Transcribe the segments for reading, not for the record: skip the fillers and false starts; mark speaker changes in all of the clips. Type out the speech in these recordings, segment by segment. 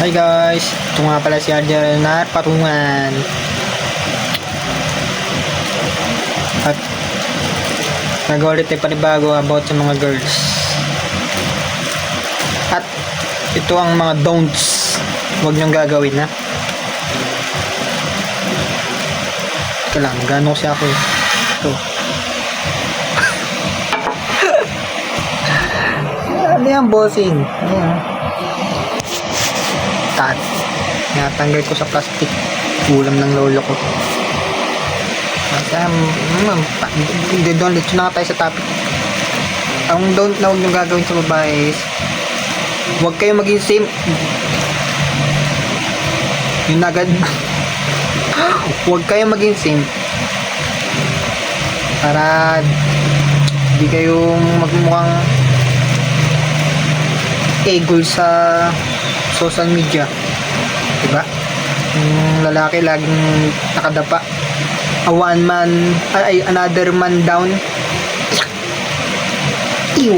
Speaker 1: Hi guys, ito nga pala si Arjan na patungan. At nagawa ulit tayo panibago about sa mga girls. At ito ang mga don'ts. Huwag niyong gagawin ha. Ito lang, gano'n kasi ako eh. Ito. Ano yan bossing? Ayan. Tat. Natanggal ko sa plastic. Ulam ng lolo ko. Doon, let's na tayo sa topic. Ang don't na huwag nyo gagawin sa babae is huwag kayo maging same. Yun agad. Huwag kayo maging same. Para di kayong magmukhang egol sa social media, diba? Yung lalaki laging nakadapa, one man ay another man down. Ew.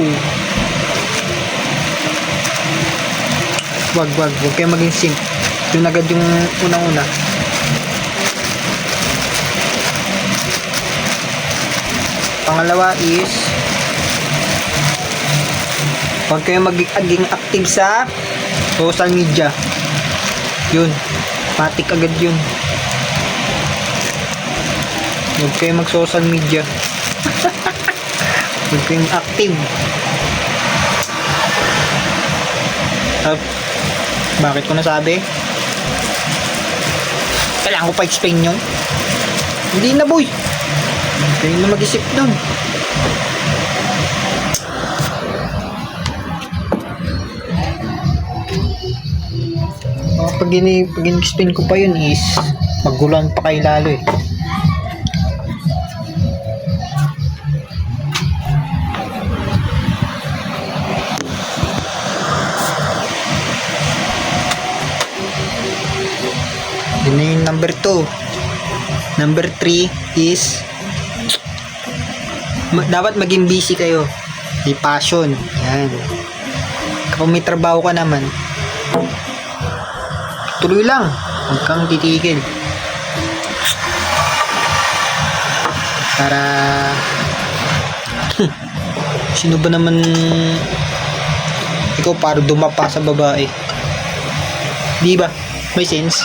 Speaker 1: Wag kayo maging simp. Yun agad yung unang-una. Pangalawa is huwag kayo maging active sa social media. Yun, matik agad yun. Huwag kayo mag social media. Huwag kayong active. Bakit ko nasabi? Kailangan ko pa explain yun. Hindi na boy. Kayo na mag-isip dun. Pag in-explain ko pa yun is magulan pa kayo lalo eh. Yun na yung number 2. Number 3 is dapat maging busy kayo. May passion. Yan. Kapag may trabaho ka naman, tuloy lang. Huwag kang titigil. Para sino ba naman ikaw para dumapa sa babae? Di ba? May sense?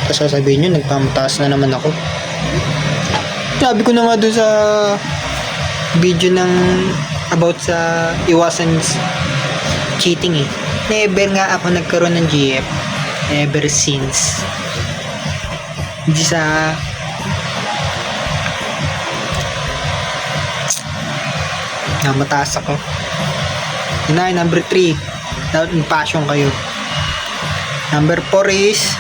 Speaker 1: Tapos sasabihin nyo, nagpamataas na naman ako. Sabi ko na nga doon sa video ng about sa iwasan cheating eh. Never nga ako nagkaroon ng GF. Ever since. Hindi sa mataas ako. Yun na, number 3. Dapat may passion kayo. Number 4 is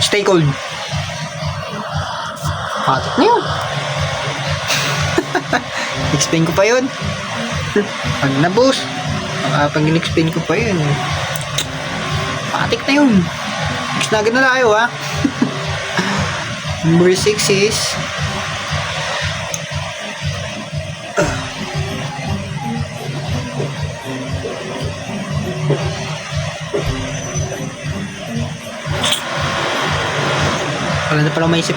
Speaker 1: stay cold. Hatot na yun. Explain ko pa yun. Pag na-boss, pag in-explain ko pa yun, patik na yun. Next na agad na tayo ha. Number 6 is wala na pala maisip.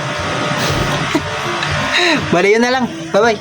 Speaker 1: Bali yun na lang. Bye bye.